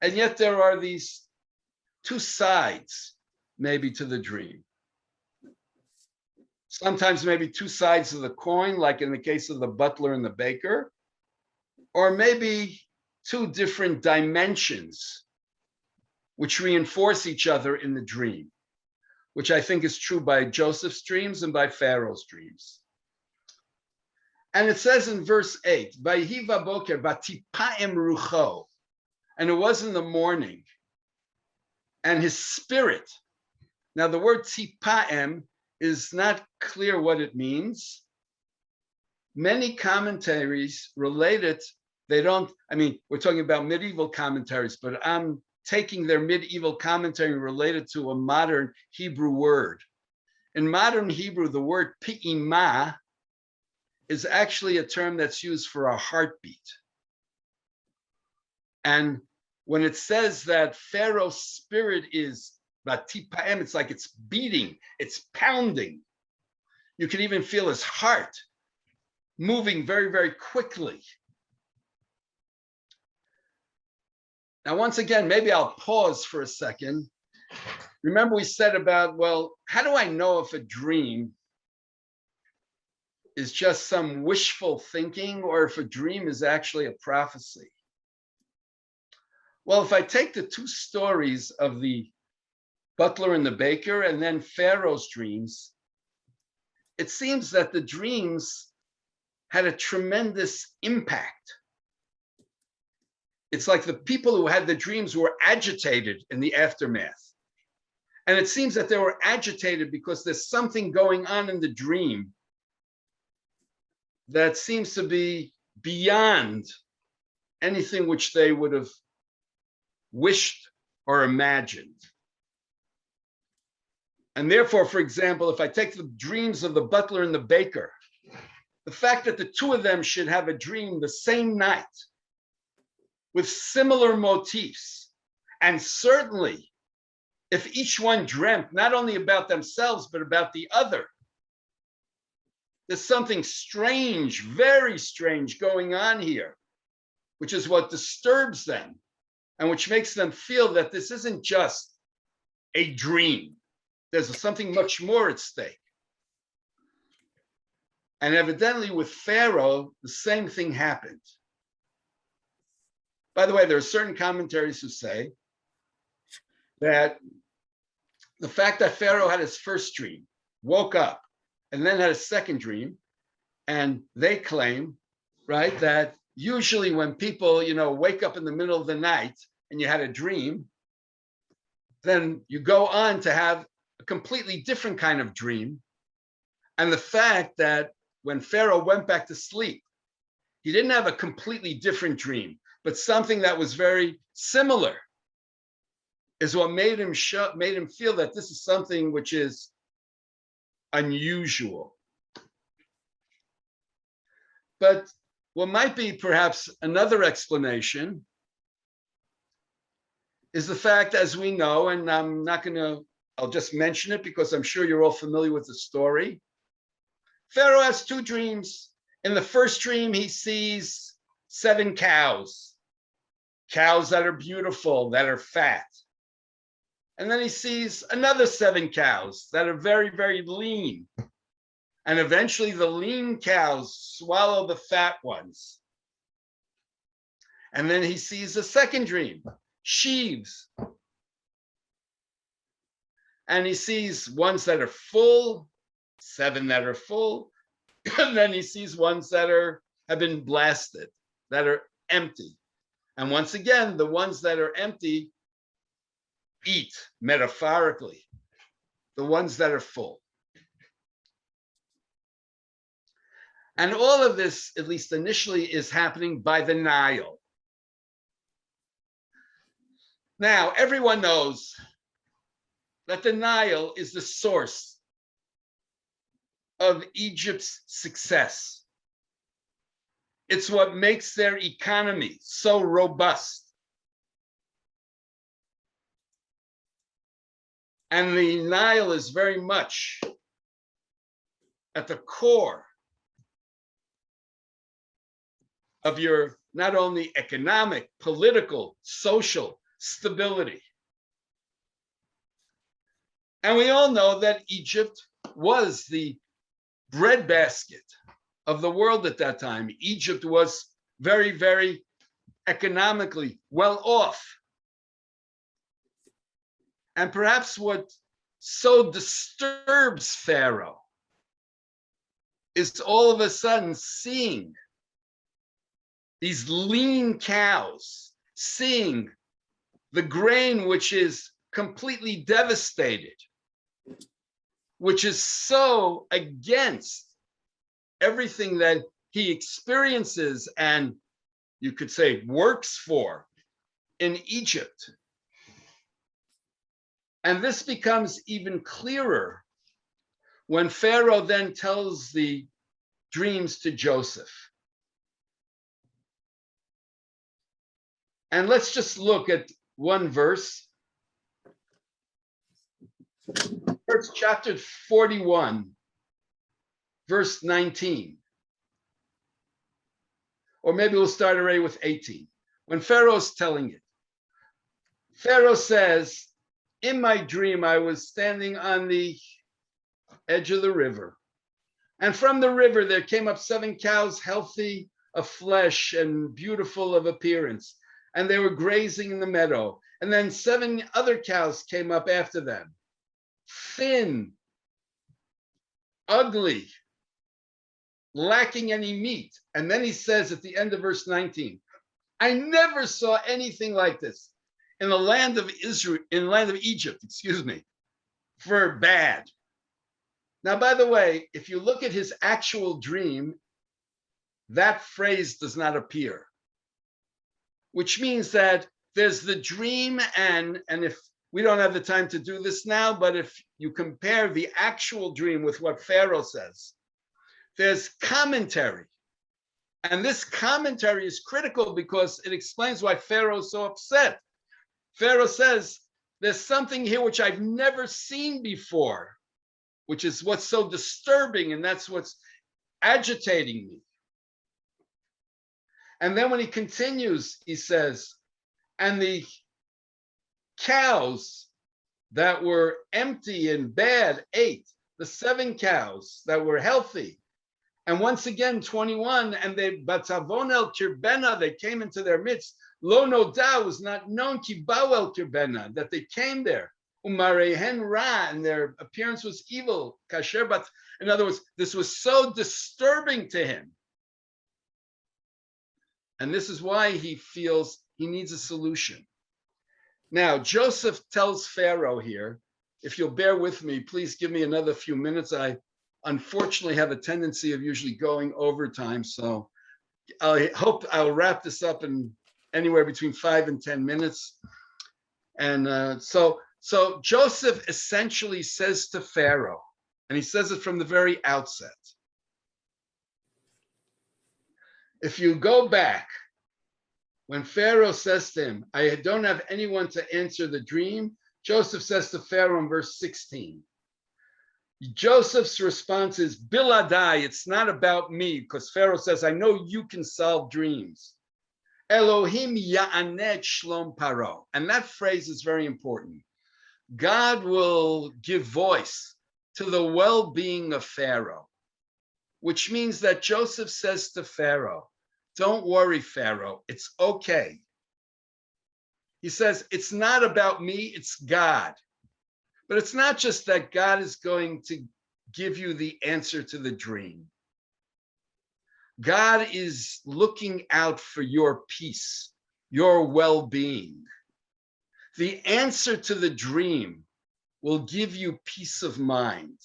S1: and yet there are these two sides maybe to the dream. Sometimes maybe two sides of the coin, like in the case of the butler and the baker, or maybe two different dimensions which reinforce each other in the dream, which I think is true by Joseph's dreams and by Pharaoh's dreams. And it says in verse 8, "Vayhi vaboker vatipaem rucho," and it was in the morning, and his spirit. Now the word tipaem is not clear what it means. Many commentaries relate it. We're talking about medieval commentaries, but I'm taking their medieval commentary related to a modern Hebrew word. In modern Hebrew, the word pi'imah is actually a term that's used for a heartbeat. And when it says that Pharaoh's spirit is batipa'em, it's like it's beating, it's pounding. You can even feel his heart moving very, very quickly. Now, once again, maybe I'll pause for a second. Remember we said about, well, how do I know if a dream is just some wishful thinking or if a dream is actually a prophecy? Well, if I take the two stories of the butler and the baker and then Pharaoh's dreams, it seems that the dreams had a tremendous impact. It's like the people who had the dreams were agitated in the aftermath. And it seems that they were agitated because there's something going on in the dream that seems to be beyond anything which they would have wished or imagined. And therefore, for example, if I take the dreams of the butler and the baker, the fact that the two of them should have a dream the same night with similar motifs, and certainly if each one dreamt not only about themselves, but about the other, there's something strange, very strange going on here, which is what disturbs them and which makes them feel that this isn't just a dream. There's something much more at stake. And evidently with Pharaoh, the same thing happened. By the way, there are certain commentaries who say that the fact that Pharaoh had his first dream, woke up, and then had a second dream, and they claim, right, that usually when people, wake up in the middle of the night and you had a dream, then you go on to have a completely different kind of dream. And the fact that when Pharaoh went back to sleep, he didn't have a completely different dream, but something that was very similar is what made him feel that this is something which is unusual. But what might be perhaps another explanation is the fact, as we know, and I'll just mention it because I'm sure you're all familiar with the story. Pharaoh has two dreams. In the first dream, he sees 7 cows that are beautiful, that are fat. And then he sees another 7 cows that are very, very lean. And eventually the lean cows swallow the fat ones. And then he sees a second dream, sheaves. And he sees ones that are full, 7 that are full. And then he sees ones that have been blasted, that are empty. And once again, the ones that are empty eat, metaphorically, the ones that are full. And all of this, at least initially, is happening by the Nile. Now, everyone knows that the Nile is the source of Egypt's success. It's what makes their economy so robust. And the Nile is very much at the core of your not only economic, political, social stability. And we all know that Egypt was the breadbasket of the world at that time. Egypt was very, very economically well off. And perhaps what so disturbs Pharaoh is all of a sudden seeing these lean cows, seeing the grain which is completely devastated, which is so against everything that he experiences and you could say works for in Egypt. And this becomes even clearer when Pharaoh then tells the dreams to Joseph. And let's just look at one verse. First chapter 41, verse 19. Or maybe we'll start already with 18. When Pharaoh's telling it, Pharaoh says, in my dream, I was standing on the edge of the river. And from the river, there came up 7 cows, healthy of flesh and beautiful of appearance. And they were grazing in the meadow. And then 7 other cows came up after them, thin, ugly, lacking any meat. And then he says at the end of verse 19, I never saw anything like this in the land of Israel, in the land of Egypt, for bad. Now, by the way, if you look at his actual dream, that phrase does not appear, which means that there's the dream, and if we don't have the time to do this now, but if you compare the actual dream with what Pharaoh says, there's commentary. And this commentary is critical because it explains why Pharaoh is so upset. Pharaoh says, there's something here which I've never seen before, which is what's so disturbing, and that's what's agitating me. And then when he continues, he says, and the cows that were empty and bad ate, the 7 cows that were healthy. And once again, 21, and they, Batzavon el Kirbena, they came into their midst. Lo noda was not known, ki ba'u el Kirbena, that they came there. Umarehen ra, and their appearance was evil. Kasher, but in other words, this was so disturbing to him. And this is why he feels he needs a solution. Now, Joseph tells Pharaoh here, if you'll bear with me, please give me another few minutes. I unfortunately have a tendency of usually going over time, so I hope I'll wrap this up in anywhere between 5 and 10 minutes. And so Joseph essentially says to Pharaoh, and he says it from the very outset, if you go back, when Pharaoh says to him, I don't have anyone to answer the dream, Joseph says to Pharaoh in verse 16, Joseph's response is, Biladai, it's not about me, because Pharaoh says, I know you can solve dreams. Elohim ya'anet shlom paro. And that phrase is very important. God will give voice to the well-being of Pharaoh, which means that Joseph says to Pharaoh, don't worry, Pharaoh, it's okay. He says, it's not about me, it's God. But it's not just that God is going to give you the answer to the dream. God is looking out for your peace, your well-being. The answer to the dream will give you peace of mind.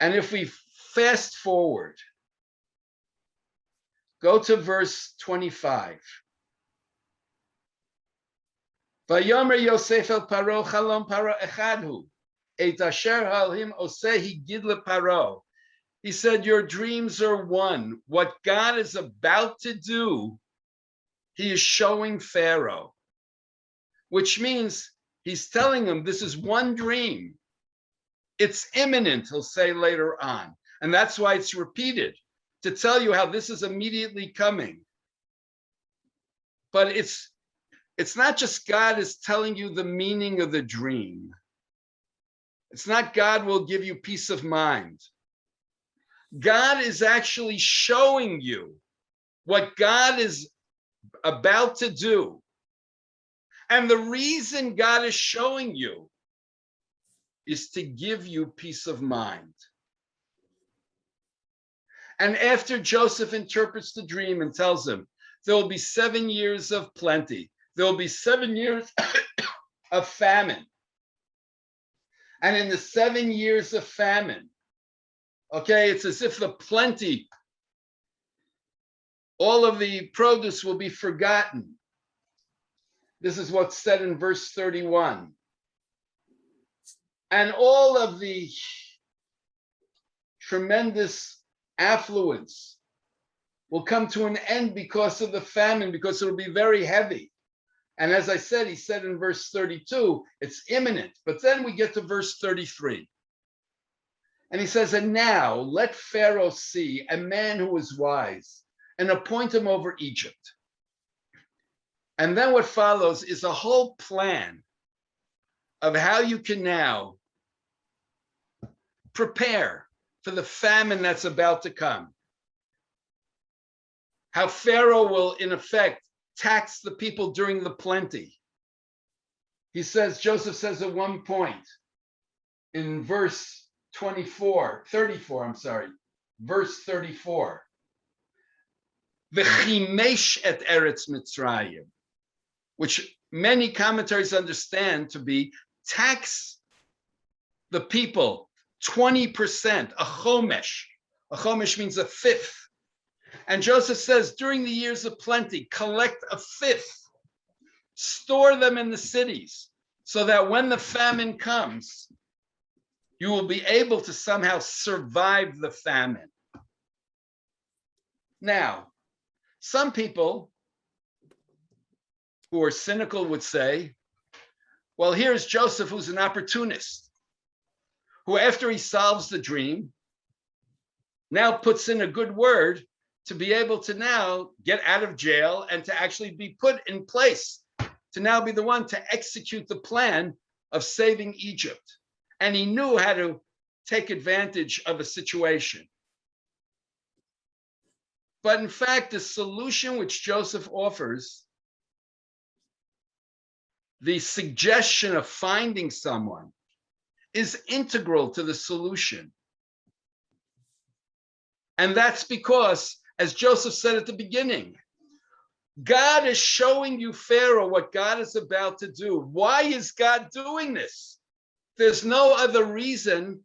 S1: And if we fast forward, go to verse 25. Vayomer Yosef el Paro chalom Paro echadhu, et asher halhim osehi gidle Paro. He said, your dreams are one. What God is about to do, he is showing Pharaoh, which means he's telling him this is one dream. It's imminent, he'll say later on. And that's why it's repeated, to tell you how this is immediately coming. But it's not just God is telling you the meaning of the dream. It's not God will give you peace of mind. God is actually showing you what God is about to do. And the reason God is showing you is to give you peace of mind. And after Joseph interprets the dream and tells him, there will be 7 years of plenty. There will be 7 years of famine. And in the 7 years of famine, okay, it's as if the plenty, all of the produce will be forgotten. This is what's said in verse 31. And all of the tremendous affluence will come to an end because of the famine, because it'll be very heavy. And as I said, he said in verse 32, it's imminent. But then we get to verse 33. And he says, and now let Pharaoh see a man who is wise and appoint him over Egypt. And then what follows is a whole plan of how you can now prepare for the famine that's about to come. How Pharaoh will, in effect, tax the people during the plenty. He says, Joseph says at one point in verse 34, verse 34, V'chimesh et eretz Mitzrayim, which many commentaries understand to be tax the people 20%, a chomesh. A chomesh means a fifth. And Joseph says, during the years of plenty, collect a fifth, store them in the cities, so that when the famine comes, you will be able to somehow survive the famine. Now, some people who are cynical would say, well, here's Joseph, who's an opportunist, who after he solves the dream, now puts in a good word to be able to now get out of jail and to actually be put in place, to now be the one to execute the plan of saving Egypt. And he knew how to take advantage of a situation. But in fact, the solution which Joseph offers, the suggestion of finding someone, is integral to the solution. And that's because, as Joseph said at the beginning, God is showing you, Pharaoh, what God is about to do. Why is God doing this? There's no other reason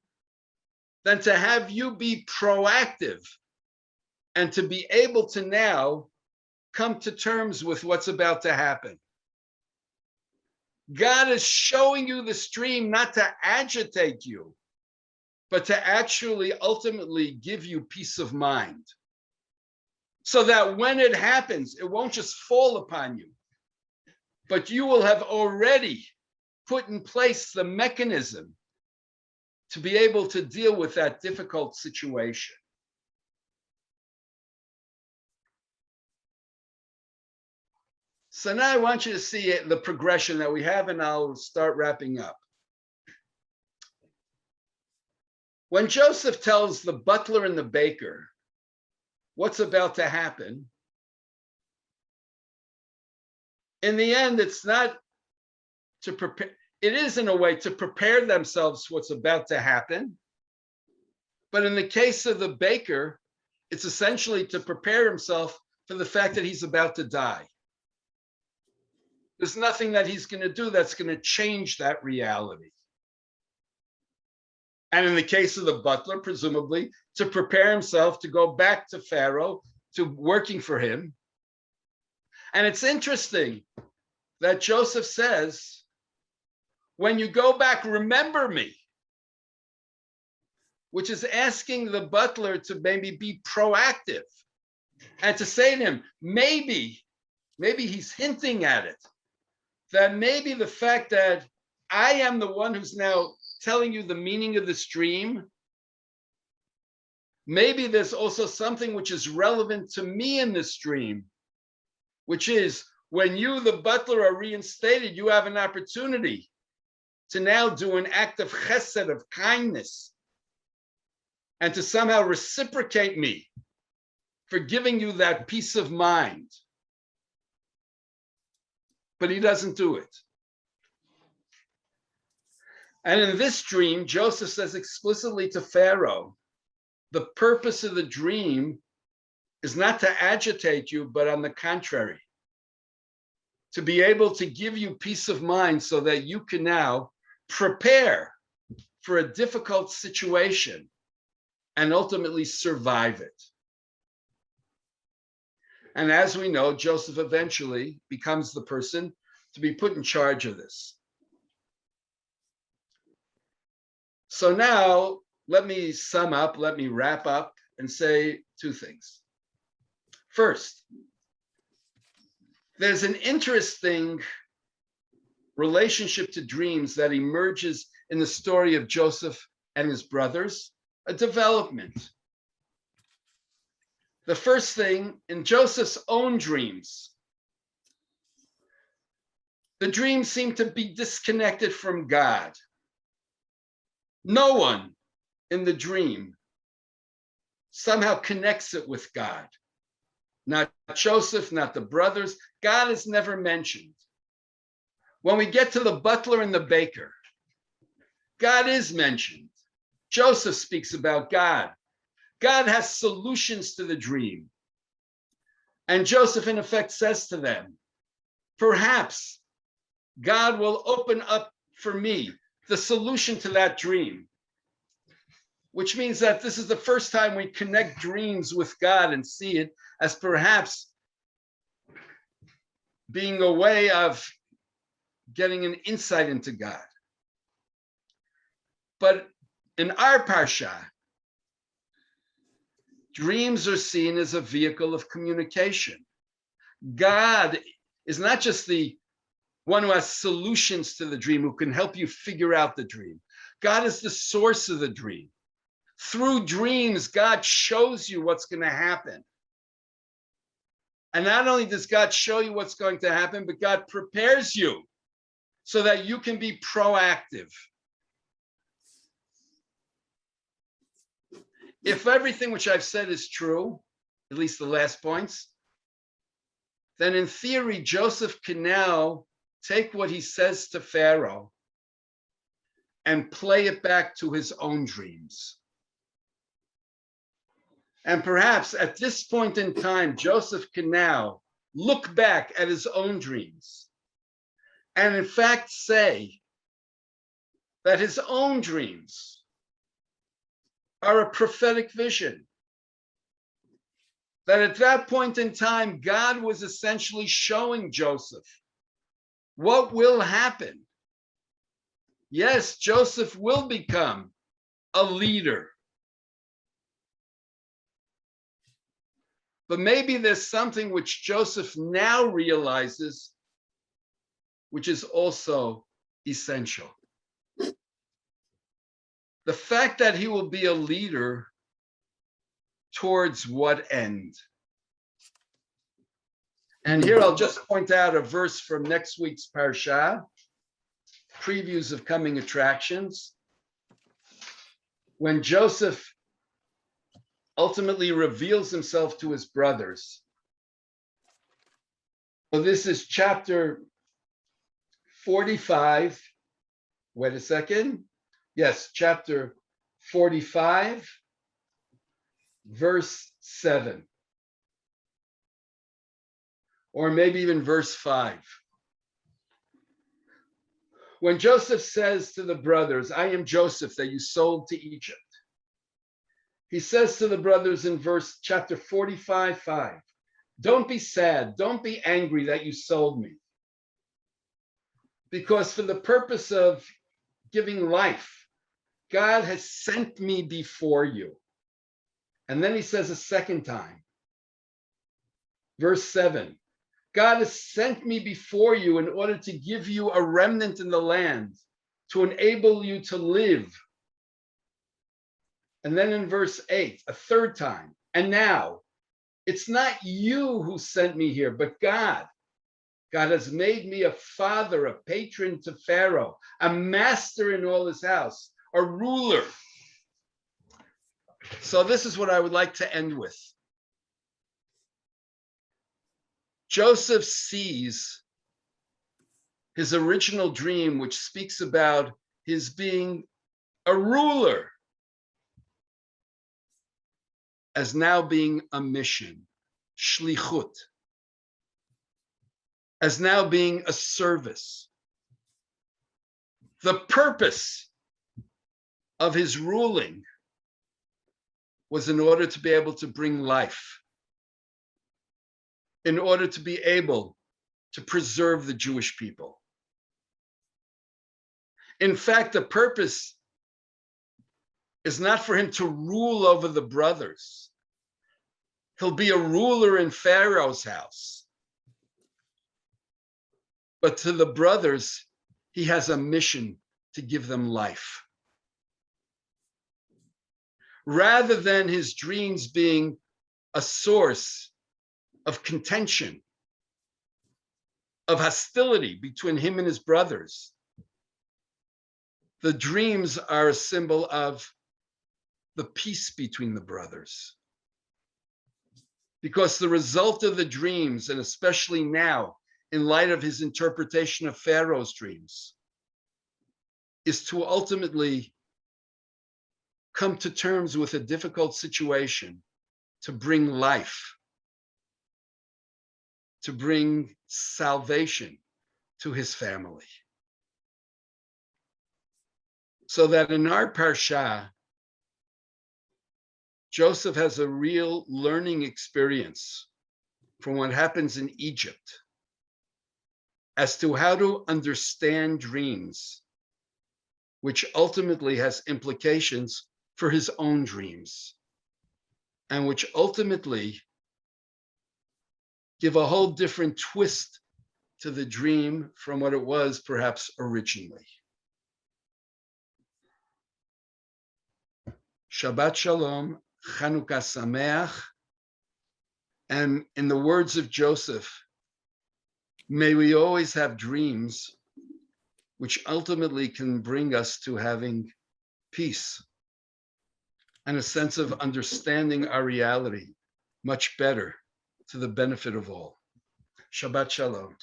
S1: than to have you be proactive and to be able to now come to terms with what's about to happen. God is showing you the stream not to agitate you, but to actually ultimately give you peace of mind. So that when it happens, it won't just fall upon you, but you will have already put in place the mechanism to be able to deal with that difficult situation. So now I want you to see the progression that we have, and I'll start wrapping up. When Joseph tells the butler and the baker what's about to happen, in the end, it's not to prepare, it is in a way to prepare themselves for what's about to happen. But in the case of the baker, it's essentially to prepare himself for the fact that he's about to die. There's nothing that he's going to do that's going to change that reality. And in the case of the butler, presumably, to prepare himself to go back to Pharaoh, to working for him. And it's interesting that Joseph says, when you go back, remember me, which is asking the butler to maybe be proactive and to say to him, maybe he's hinting at it, that maybe the fact that I am the one who's now telling you the meaning of this dream, maybe there's also something which is relevant to me in this dream, which is when you, the butler, are reinstated, you have an opportunity to now do an act of chesed, of kindness, and to somehow reciprocate me for giving you that peace of mind. But he doesn't do it. And in this dream, Joseph says explicitly to Pharaoh, the purpose of the dream is not to agitate you, but on the contrary, to be able to give you peace of mind so that you can now prepare for a difficult situation and ultimately survive it. And as we know, Joseph eventually becomes the person to be put in charge of this. So now let me sum up, let me wrap up and say two things. First, there's an interesting relationship to dreams that emerges in the story of Joseph and his brothers, a development. The first thing, in Joseph's own dreams, the dreams seem to be disconnected from God. No one in the dream somehow connects it with God. Not Joseph, not the brothers. God is never mentioned. When we get to the butler and the baker, God is mentioned. Joseph speaks about God. God has solutions to the dream. And Joseph, in effect, says to them, perhaps God will open up for me the solution to that dream, which means that this is the first time we connect dreams with God and see it as perhaps being a way of getting an insight into God. But in our parsha, dreams are seen as a vehicle of communication. God is not just the one who has solutions to the dream, who can help you figure out the dream. God is the source of the dream. Through dreams, God shows you what's going to happen. And not only does God show you what's going to happen, but God prepares you so that you can be proactive. If everything which I've said is true, at least the last points, then in theory, Joseph can now take what he says to Pharaoh and play it back to his own dreams. And perhaps at this point in time, Joseph can now look back at his own dreams and in fact say that his own dreams are a prophetic vision. That at that point in time, God was essentially showing Joseph what will happen. Yes, Joseph will become a leader. But maybe there's something which Joseph now realizes, which is also essential. The fact that he will be a leader towards what end? And here I'll just point out a verse from next week's Parasha, previews of coming attractions. When Joseph ultimately reveals himself to his brothers. So this is chapter 45. Wait a second. Yes, chapter 45, verse 7. Or maybe even verse 5. When Joseph says to the brothers, I am Joseph that you sold to Egypt. He says to the brothers in chapter 45, 5, don't be sad, don't be angry that you sold me. Because for the purpose of giving life, God has sent me before you. And then he says a second time, verse 7, God has sent me before you in order to give you a remnant in the land, to enable you to live. And then in verse 8, a third time, and now, it's not you who sent me here, but God. God has made me a father, a patron to Pharaoh, a master in all his house, a ruler. So this is what I would like to end with. Joseph sees his original dream, which speaks about his being a ruler, as now being a mission, shlichut, as now being a service. The purpose of his ruling was in order to be able to bring life, in order to be able to preserve the Jewish people. In fact, the purpose is not for him to rule over the brothers. He'll be a ruler in Pharaoh's house. But to the brothers, he has a mission to give them life. Rather than his dreams being a source of contention, of hostility between him and his brothers, the dreams are a symbol of the peace between the brothers. Because the result of the dreams, and especially now, in light of his interpretation of Pharaoh's dreams, is to ultimately come to terms with a difficult situation, to bring life, to bring salvation to his family. So that in our parsha, Joseph has a real learning experience from what happens in Egypt as to how to understand dreams, which ultimately has implications for his own dreams, and which ultimately give a whole different twist to the dream from what it was perhaps originally. Shabbat Shalom, Chanukah Sameach, and in the words of Joseph, may we always have dreams which ultimately can bring us to having peace and a sense of understanding our reality much better to the benefit of all. Shabbat Shalom.